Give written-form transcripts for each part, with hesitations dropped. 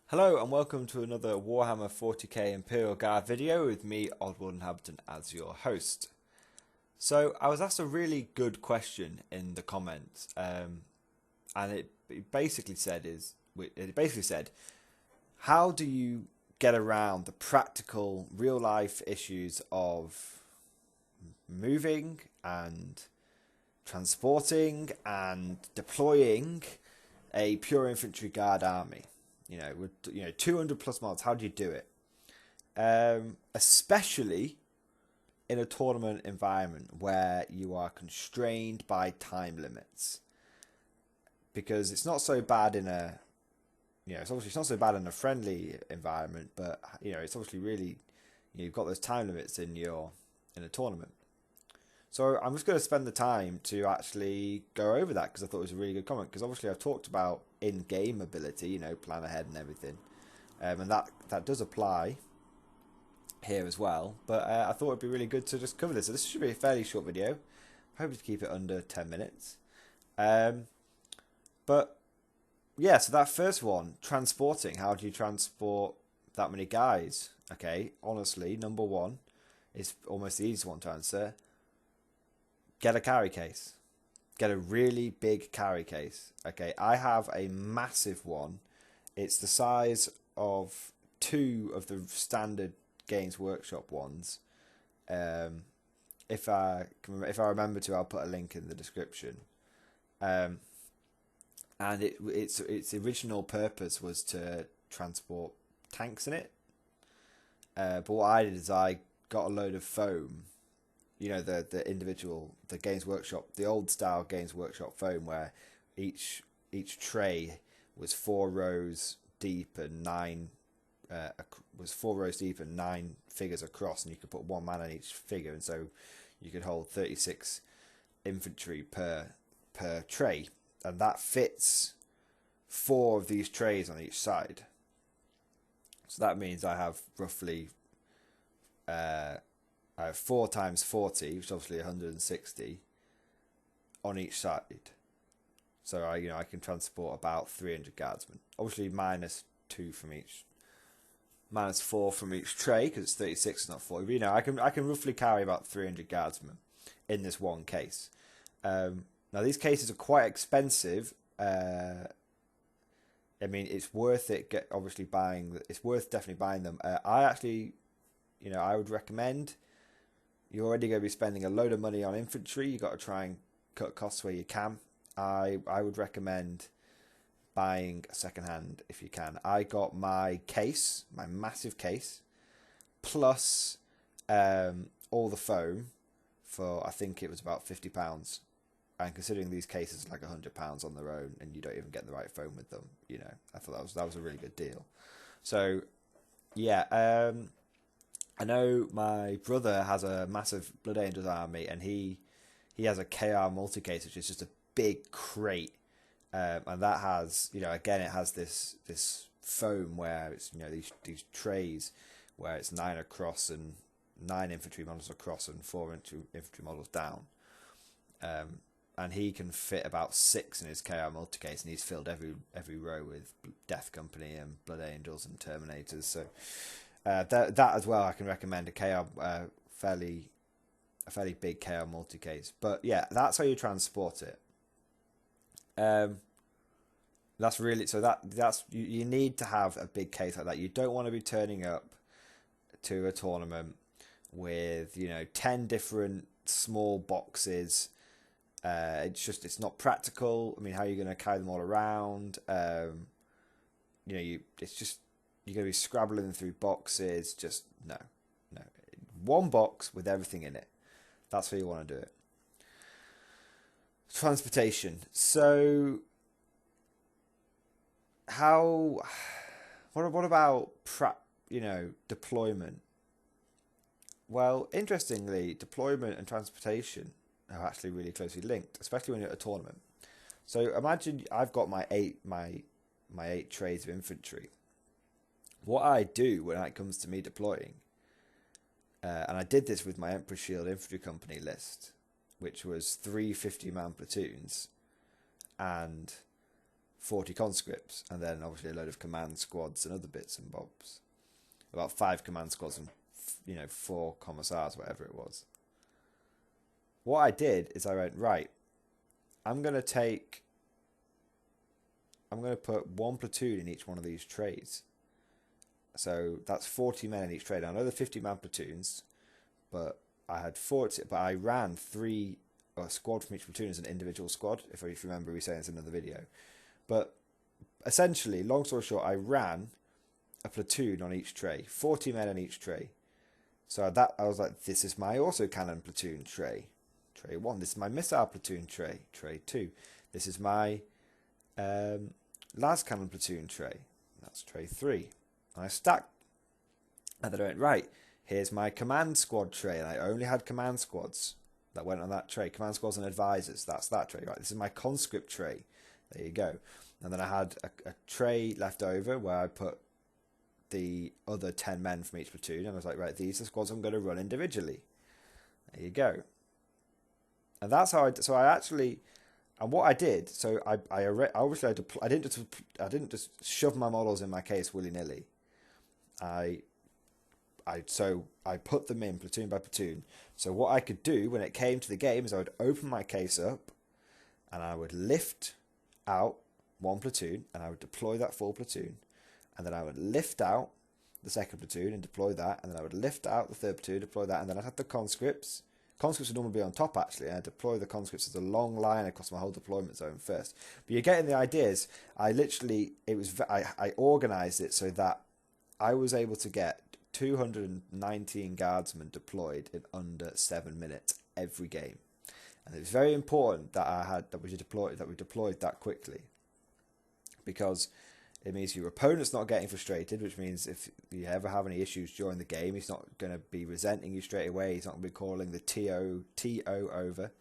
Hello and welcome to another Warhammer 40k Imperial Guard video with me, Oddworld Inhabitant, as your host. So I was asked a really good question in the comments, and it basically said, how do you get around the practical, real life issues of moving and transporting and deploying a pure infantry guard army? With 200 plus mods, how do you do it? Especially in a tournament environment where you are constrained by time limits, because it's not so bad in a, it's not so bad in a friendly environment, but it's obviously really, you've got those time limits in a tournament. So I'm just going to spend the time to actually go over that because I thought it was a really good comment. Because obviously I've talked about in-game ability, plan ahead and everything, and that does apply here as well. But I thought it'd be really good to just cover this. So this should be a fairly short video. I hope to keep it under 10 minutes. But yeah, so that first one, transporting. How do you transport that many guys? Okay, honestly, number one is almost the easiest one to answer. Get a carry case. Get a really big carry case. Okay, I have a massive one. It's the size of two of the standard Games Workshop ones. If I remember to, I'll put a link in the description. And its original purpose was to transport tanks in it. But what I did is I got a load of foam. The Games Workshop, the old style Games Workshop foam, where each tray was 4 rows deep and 9 figures across, and you could put one man on each figure, and so you could hold 36 infantry per tray, and that fits 4 of these trays on each side. So that means I have roughly I have 4 times 40, which is obviously 160 on each side. So I can transport about 300 guardsmen. Obviously minus 4 from each tray, because it's 36, not 40. But, I can roughly carry about 300 guardsmen in this one case. Now these cases are quite expensive. It's worth it. It's worth definitely buying them. I would recommend. You're already going to be spending a load of money on infantry. You've got to try and cut costs where you can. I would recommend buying a second hand if you can. I got my case, my massive case, plus all the foam for, I think it was about £50. And considering these cases are like £100 on their own, and you don't even get the right foam with them, I thought that was a really good deal. So yeah. I know my brother has a massive Blood Angels army, and he has a KR multi-case, which is just a big crate, and that has, again, it has this foam where it's, these trays where it's 9 across and 9 infantry models across and 4 infantry models down, and he can fit about 6 in his KR multi-case, and he's filled every row with Death Company and Blood Angels and Terminators, so. That as well, I can recommend a fairly big KR multi-case. But yeah, that's how you transport it. That's really, so that's you need to have a big case like that. You don't want to be turning up to a tournament with 10 different small boxes. It's not practical. I mean, how are you going to carry them all around? It's just. You're going to be scrabbling through boxes. Just no. One box with everything in it. That's how you want to do it. Transportation. So, what about deployment? Well, interestingly, deployment and transportation are actually really closely linked, especially when you're at a tournament. So imagine I've got my eight trays of infantry. What I do when it comes to me deploying, and I did this with my Emperor's Shield Infantry Company list, which was 3 50-man platoons and 40 conscripts, and then obviously a load of command squads and other bits and bobs. About 5 command squads and 4 commissars, whatever it was. What I did is I went, right, I'm going to put 1 platoon in each one of these trays. So that's 40 men in each tray. Now, I know they're 50-man platoons, but I had 40, but I ran 3 a squad from each platoon as an individual squad, if you remember we saying this in another video. But essentially, long story short, I ran a platoon on each tray, 40 men on each tray. So that I was like, this is my autocannon platoon tray, tray 1. This is my missile platoon tray, tray 2. This is my las cannon platoon tray, that's tray 3. And I stacked, and then I went, right, here's my command squad tray, and I only had command squads that went on that tray. Command squads and advisors, that's that tray. Right, this is my conscript tray. There you go. And then I had a tray left over where I put the other 10 men from each platoon, and I was like, right, these are squads I'm going to run individually. There you go. And that's how and what I did, so I didn't just shove my models in my case willy-nilly. I put them in platoon by platoon. So what I could do when it came to the game is I would open my case up and I would lift out 1 platoon and I would deploy that full platoon. And then I would lift out the 2nd platoon and deploy that. And then I would lift out the 3rd platoon, deploy that. And then I'd have the conscripts. Conscripts would normally be on top, actually. And I'd deploy the conscripts as a long line across my whole deployment zone first. But you're getting the ideas. I organised it so that I was able to get 219 guardsmen deployed in under 7 minutes every game. And it's very important that we deployed that quickly, because it means your opponent's not getting frustrated, which means if you ever have any issues during the game, he's not going to be resenting you straight away. He's not going to be calling the TO over.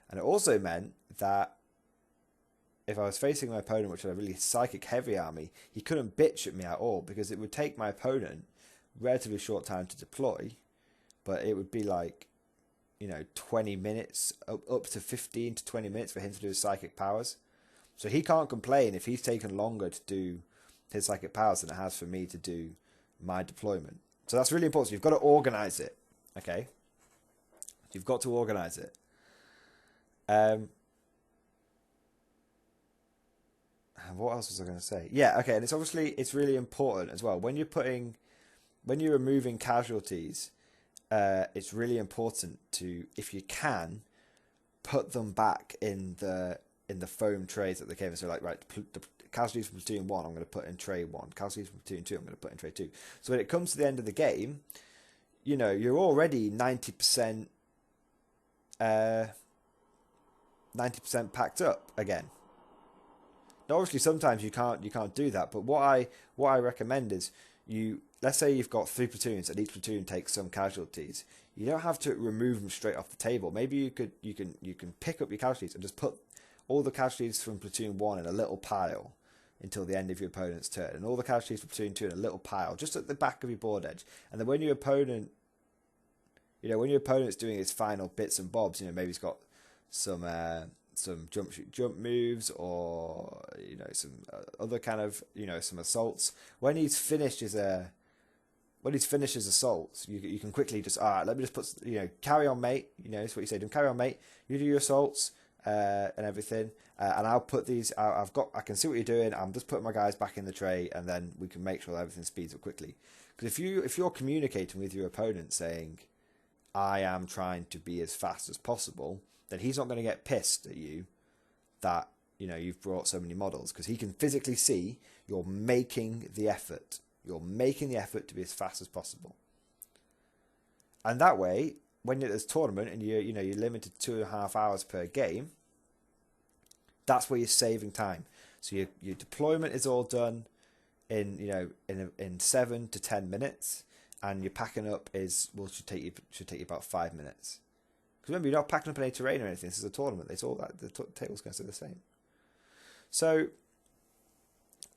And it also meant that if I was facing my opponent, which had a really psychic heavy army, he couldn't bitch at me at all, because it would take my opponent relatively short time to deploy, but it would be like 20 minutes, up to 15 to 20 minutes for him to do his psychic powers. So he can't complain if he's taken longer to do his psychic powers than it has for me to do my deployment. So that's really important. So you've got to organize it, okay? You've got to organize it. What else was I going to say? Yeah, okay, and it's really important as well. When you're removing casualties, it's really important to, if you can, put them back in the foam trays that they came in. So like, right, the casualties from platoon 1 I'm going to put in tray 1, casualties from platoon 2 I'm going to put in tray 2. So when it comes to the end of the game, you're already 90% packed up again. Now, obviously sometimes you can't do that, but what I recommend is let's say you've got 3 platoons and each platoon takes some casualties. You don't have to remove them straight off the table. Maybe you can pick up your casualties and just put all the casualties from platoon 1 in a little pile until the end of your opponent's turn, and all the casualties from platoon 2 in a little pile just at the back of your board edge. And then when your opponent's doing his final bits and bobs, maybe he's got some jump moves, or some other kind of some assaults. When he's finished his assaults, you can quickly just, all right, let me just put, carry on, mate. That's what you say to him, carry on, mate. You do your assaults and everything, and I'll put these. I can see what you're doing. I'm just putting my guys back in the tray, and then we can make sure that everything speeds up quickly. Because if you're communicating with your opponent saying, I am trying to be as fast as possible, then he's not going to get pissed at you that you've brought so many models, because he can physically see you're making the effort. You're making the effort to be as fast as possible. And that way, when there's a tournament and you're limited to 2.5 hours per game, that's where you're saving time. So your deployment is all done in 7 to 10 minutes, and your packing up should take you about 5 minutes. Because remember, you're not packing up any terrain or anything. This is a tournament. It's all that the table's going to stay the same. So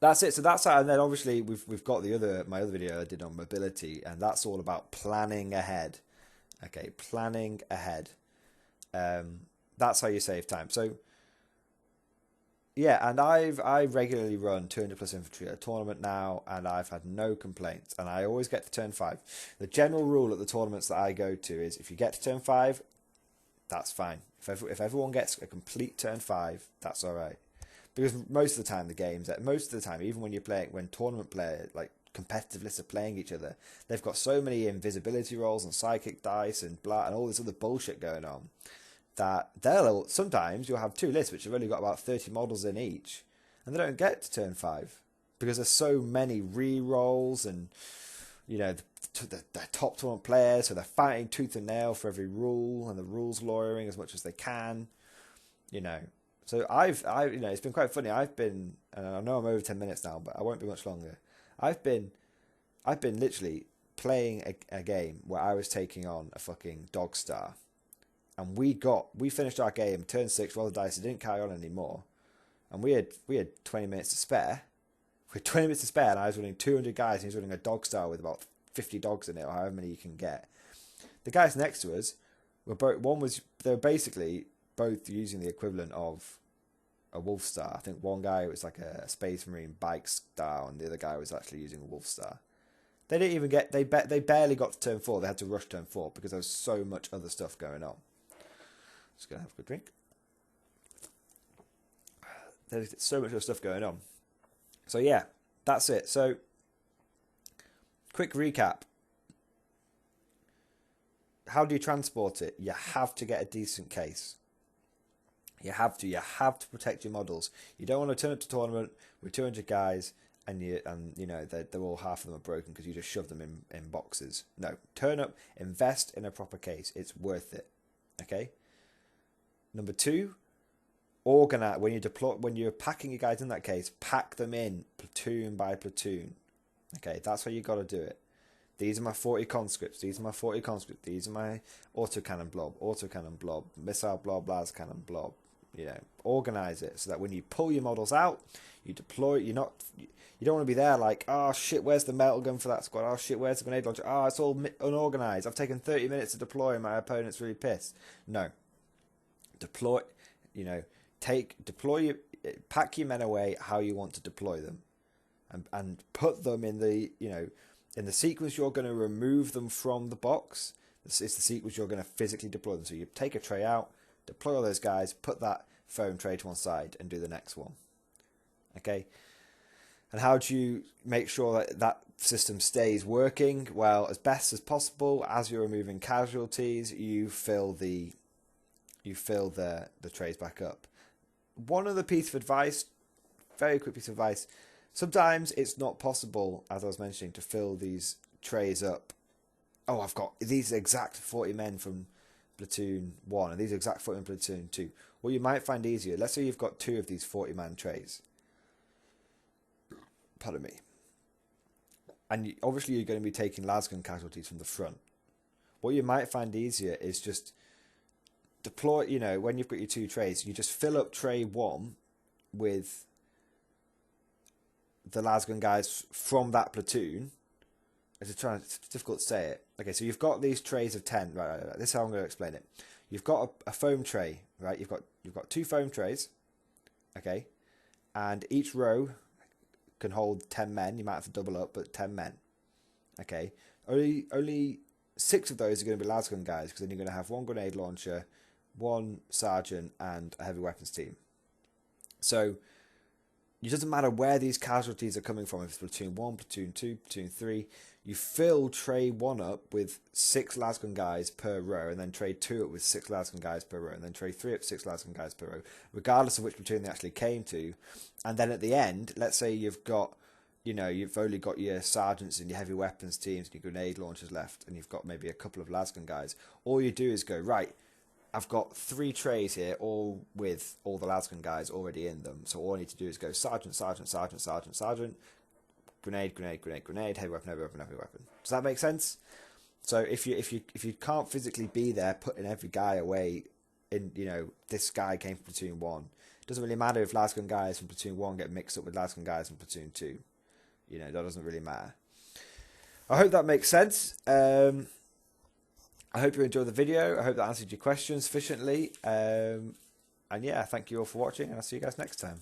that's it. So that's how. And then obviously we've got my other video I did on mobility, and that's all about planning ahead. Okay, planning ahead. That's how you save time. So Yeah, and I regularly run 200 plus infantry at a tournament now, and I've had no complaints, and I always get to turn 5. The general rule at the tournaments that I go to is if you get to turn 5, that's fine. If everyone gets a complete turn 5, that's all right. Because most of the time even when you're playing, when tournament players, like competitive lists are playing each other, they've got so many invisibility rolls and psychic dice and blah and all this other bullshit going on that sometimes you'll have 2 lists which have only got about 30 models in each, and they don't get to turn 5 because there's so many re-rolls, and the top tournament players, so they're fighting tooth and nail for every rule, and the rules lawyering as much as they can, So it's been quite funny. And I know I'm over 10 minutes now, but I won't be much longer. I've been literally playing a game where I was taking on a fucking dog star. And we finished our game, turn 6, rolled the dice, it didn't carry on anymore. And we had 20 minutes to spare. We had 20 minutes to spare, and I was running 200 guys, and he was running a dog star with about 50 dogs in it, or however many you can get. The guys next to us they were basically both using the equivalent of a wolf star. I think one guy was like a Space Marine bike star, and the other guy was actually using a wolf star. They didn't even they barely got to turn 4. They had to rush turn 4 because there was so much other stuff going on. Just gonna have a good drink. There's so much other stuff going on. So yeah, that's it. So quick recap. How do you transport it? You have to get a decent case. You have to protect your models. You don't want to turn up to tournament with 200 guys and they're all, half of them are broken because you just shove them in boxes. No, turn up, invest in a proper case. It's worth it. Okay. Number 2, organize when you're packing your guys in that case. Pack them in platoon by platoon. Okay, that's how you got to do it. These are my 40 conscripts. These are my 40 conscripts. These are my autocannon blob, missile blob, las cannon blob. Organize it so that when you pull your models out, you deploy. You don't want to be there like, oh shit, where's the metal gun for that squad? Oh shit, where's the grenade launcher? Oh, it's all unorganized. I've taken 30 minutes to deploy, and my opponent's really pissed. No, deploy. Pack your men away how you want to deploy them, and put them in the sequence you're going to remove them from the box. It's the sequence you're going to physically deploy them. So you take a tray out, deploy all those guys, put that foam tray to one side, and do the next one. Okay? And how do you make sure that system stays working? Well, as best as possible, as you're removing casualties, you fill the trays back up. One other piece of advice, very quick piece of advice. Sometimes it's not possible, as I was mentioning, to fill these trays up. Oh, I've got these exact 40 men from platoon 1 and these exact 40 men from platoon 2. Well, you might find easier. Let's say you've got 2 of these 40-man trays. Pardon me. And obviously you're going to be taking lasgun casualties from the front. What you might find easier is just deploy, when you've got your 2 trays, you just fill up tray 1 with the lasgun guys from that platoon. It's difficult to say it. Okay, so you've got these trays of 10. Right. This is how I'm going to explain it. You've got a foam tray, right? You've got 2 foam trays, okay, and each row can hold 10 men. You might have to double up, but 10 men. Okay, only 6 of those are going to be lasgun guys, because then you're going to have 1 grenade launcher, 1 sergeant, and a heavy weapons team. So it doesn't matter where these casualties are coming from. If it's platoon 1, platoon 2, platoon 3, you fill tray 1 up with 6 lasgun guys per row, and then tray 2 up with 6 lasgun guys per row, and then tray 3 up 6 lasgun guys per row, regardless of which platoon they actually came to. And then at the end, let's say you've only got your sergeants and your heavy weapons teams and your grenade launchers left, and you've got maybe a couple of lasgun guys. All you do is go, right, I've got 3 trays here, all with all the lasgun guys already in them. So all I need to do is go sergeant, sergeant, sergeant, sergeant, sergeant, grenade, grenade, grenade, grenade, heavy weapon, heavy weapon, heavy weapon. Does that make sense? So if you can't physically be there putting every guy away, this guy came from platoon 1. It doesn't really matter if lasgun guys from platoon 1 get mixed up with lasgun guys from platoon 2. That doesn't really matter. I hope that makes sense. I hope you enjoyed the video. I hope that answered your questions sufficiently. And yeah, thank you all for watching, and I'll see you guys next time.